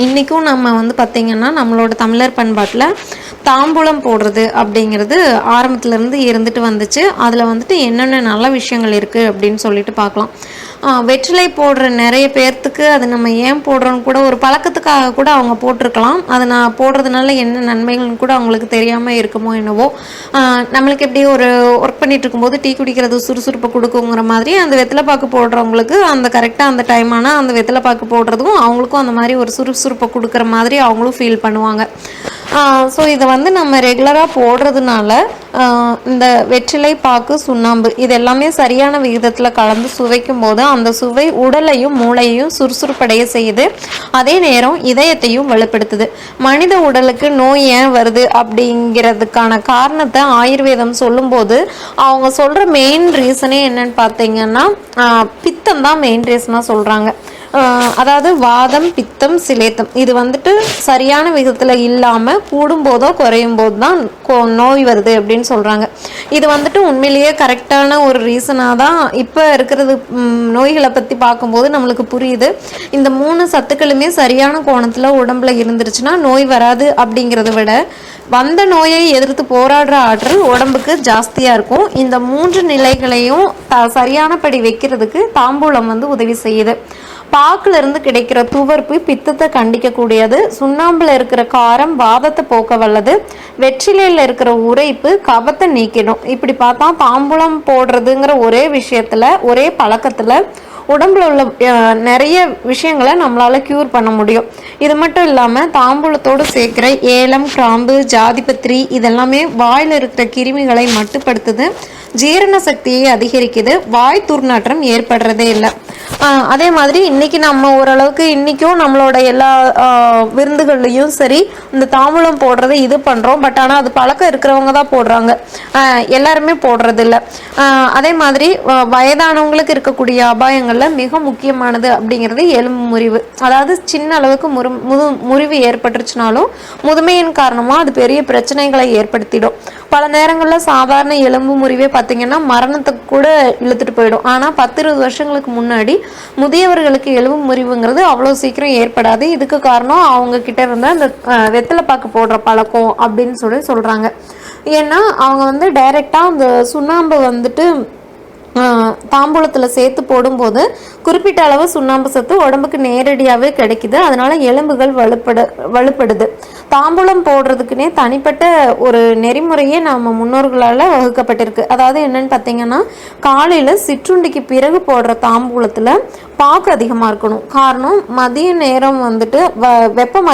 இன்றைக்கும் நம்ம வந்து பார்த்திங்கன்னா நம்மளோட தமிழர் பண்பாட்டில் தாம்பூலம் போடுறது அப்படிங்கிறது ஆரம்பத்துலேருந்து இருந்துட்டு வந்துச்சு. அதில் வந்துட்டு என்னென்ன நல்ல விஷயங்கள் இருக்குது அப்படின்னு சொல்லிட்டு பார்க்கலாம். வெற்றிலை போடுற நிறைய பேர்த்துக்கு அது நம்ம ஏன் போடுறோன்னு கூட ஒரு பழக்கத்துக்காக கூட அவங்க போட்டிருக்கலாம். அது நான் போடுறதுனால என்ன நன்மைகள்னு கூட அவங்களுக்கு தெரியாமல் இருக்குமோ என்னவோ. நம்மளுக்கு எப்படி ஒரு ஒர்க் பண்ணிட்டு இருக்கும்போது டீ குடிக்கிறது சுறுசுறுப்பை கொடுக்குங்கிற மாதிரி அந்த வெத்தலைப்பாக்கு போடுறவங்களுக்கு அந்த கரெக்டாக அந்த டைமான அந்த வெத்தலைப்பாக்கு போடுறதும் அவங்களுக்கும் அந்த மாதிரி ஒரு சுறுசுறுப்பை கொடுக்குற மாதிரி அவங்களும் ஃபீல் பண்ணுவாங்க. ஸோ இதை வந்து நம்ம ரெகுலராக போடுறதுனால இந்த வெற்றிலை பாக்கு சுண்ணாம்பு இது எல்லாமே சரியான விகிதத்தில் கலந்து சுவைக்கும் போது அந்த சுவை உடலையும் மூளையையும் சுறுசுறுப்படைய செய்யுது. அதே நேரம் இதயத்தையும் வலுப்படுத்துது. மனித உடலுக்கு நோய் ஏன் வருது அப்படிங்கிறதுக்கான காரணத்தை ஆயுர்வேதம் சொல்லும்போது அவங்க சொல்கிற மெயின் ரீசனே என்னன்னு பார்த்தீங்கன்னா பித்தம் தான் மெயின் ரீசனாக சொல்கிறாங்க. அதாவது வாதம் பித்தம் சிலேத்தம் இது வந்துட்டு சரியான விதத்தில் இல்லாமல் கூடும்போதோ குறையும் போது தான் நோய் வருது அப்படின்னு சொல்கிறாங்க. இது வந்துட்டு உண்மையிலேயே கரெக்டான ஒரு ரீசனாக தான் இப்போ இருக்கிறது. நோய்களை பற்றி பார்க்கும்போது நம்மளுக்கு புரியுது. இந்த 3 சத்துக்களுமே சரியான கோணத்தில் உடம்புல இருந்துருச்சுன்னா நோய் வராது அப்படிங்கிறத விட வந்த நோயை எதிர்த்து போராடுற ஆற்றல் உடம்புக்கு ஜாஸ்தியாக இருக்கும். இந்த 3 நிலைகளையும் சரியானபடி வைக்கிறதுக்கு தாம்பூலம் வந்து உதவி செய்யுது. பாக்குல இருந்து கிடைக்கிற துவர்ப்பு பித்தத்தை கண்டிக்கக்கூடியது. சுண்ணாம்புல இருக்கிற காரம் வாதத்தை போக்க வல்லது. வெற்றிலையில இருக்கிற உரைப்பு கபத்தை நீக்கிடும். இப்படி பார்த்தா தாம்பூலம் போடுறதுங்கிற ஒரே விஷயத்துல ஒரே பழக்கத்துல உடம்புல உள்ள நிறைய விஷயங்களை நம்மளால கியூர் பண்ண முடியும். இது மட்டும் இல்லாமல் தாம்பூலத்தோடு சேர்க்குற ஏலம் கிராம்பு ஜாதிபத்திரி இதெல்லாமே வாயில் இருக்கிற கிருமிகளை மட்டுப்படுத்துது. ஜீரண சக்தியை அதிகரிக்குது. வாய் துர்நாற்றம் ஏற்படுறதே இல்லை. அதே மாதிரி இன்னைக்கு நம்ம ஓரளவுக்கு இன்னைக்கும் நம்மளோட எல்லா விருந்துகள்லையும் சரி இந்த தாம்பூலம் போடுறதை இது பண்ணுறோம். பட் ஆனால் அது பழக்கம் இருக்கிறவங்க தான் போடுறாங்க, எல்லாருமே போடுறது இல்லை. அதே மாதிரி வயதானவங்களுக்கு இருக்கக்கூடிய அபாயங்களில் மிக முக்கியமானது அப்படிங்கிறது எலும்பு முறிவு. அதாவது சின்ன அளவுக்கு முறிவு ஏற்பட்டுருச்சுனாலும் முதுமையின் காரணமாக அது பெரிய பிரச்சனைகளை ஏற்படுத்திடும். பல நேரங்களில் சாதாரண எலும்பு முறிவே பார்த்தீங்கன்னா மரணத்துக்கு கூட இழுத்துட்டு போயிடும். ஆனால் 10-20 வருஷங்களுக்கு முன்னாடி முதியவர்களுக்கு எலும்பு முறிவுங்கிறது அவ்வளோ சீக்கிரம் ஏற்படாது. இதுக்கு காரணம் அவங்க கிட்ட இருந்த அந்த வெத்தலைப்பாக்கு போடுற பழக்கம் அப்படின்னு சொல்கிறாங்க. ஏன்னா அவங்க வந்து டைரெக்டாக அந்த சுண்ணாம்பு வந்துட்டு தாம்பூலத்தில் சேர்த்து போடும்போது குறிப்பிட்ட அளவு சுண்ணாம்பு சத்து உடம்புக்கு நேரடியாகவே கிடைக்குது. அதனால எலும்புகள் வலுப்படுது. தாம்பூலம் போடுறதுக்குன்னே தனிப்பட்ட ஒரு நெறிமுறையே நம்ம முன்னோர்களால் வகுக்கப்பட்டிருக்கு. அதாவது என்னன்னு பார்த்தீங்கன்னா காலையில் சிற்றுண்டிக்கு பிறகு போடுற தாம்பூலத்தில் பாக்கு அதிகமாக இருக்கணும். காரணம் மதிய நேரம் வந்துட்டு வெப்பம்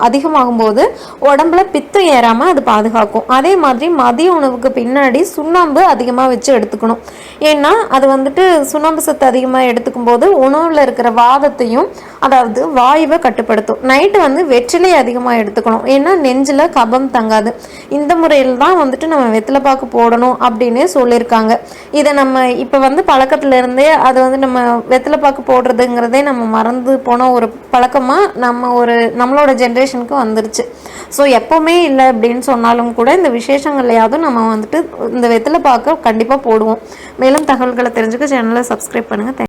அதிகமாகும் போது உடம்புல பித்தம் ஏறாமல் அது பாதுகாக்கும். அதே மாதிரி மதிய உணவுக்கு பின்னாடி சுண்ணாம்பு அதிகமாக வச்சு எடுத்துக்கணும். ஏன்னா அது வந்துட்டு சுண்ணாம்பு சத்து அதிகமாக எடுத்துக்கும் போது உணவில் இருக்கிற வாதத்தையும் அதாவது வாயுவை கட்டுப்படுத்தும். நைட்டு வந்து வெற்றிலை அதிகமாக எடுத்துக்கணும். ஏன்னா நெஞ்சில் கபம் தங்காது. இந்த முறையில் தான் வந்துட்டு நம்ம வெத்தலைப்பாக்கு போடணும் அப்படின்னே சொல்லியிருக்காங்க. இதை நம்ம இப்போ வந்து பழக்கத்துல இருந்தே அது வந்து நம்ம வெத்தலைப்பாக்கு போடுறதுங்கிறதே நம்ம மறந்து போன ஒரு பழக்கமாக நம்மளோட ஜென்ரேஷனுக்கு வந்துருச்சு. ஸோ எப்போவுமே இல்லை அப்படின்னு சொன்னாலும் கூட இந்த விசேஷங்கள்லையாவது நம்ம வந்துட்டு இந்த வெத்தலைப்பாக்கை கண்டிப்பாக போடுவோம். மேலும் தகவல்களை தெரிஞ்சுக்க சேனலை சப்ஸ்கிரைப் பண்ணுங்கள்.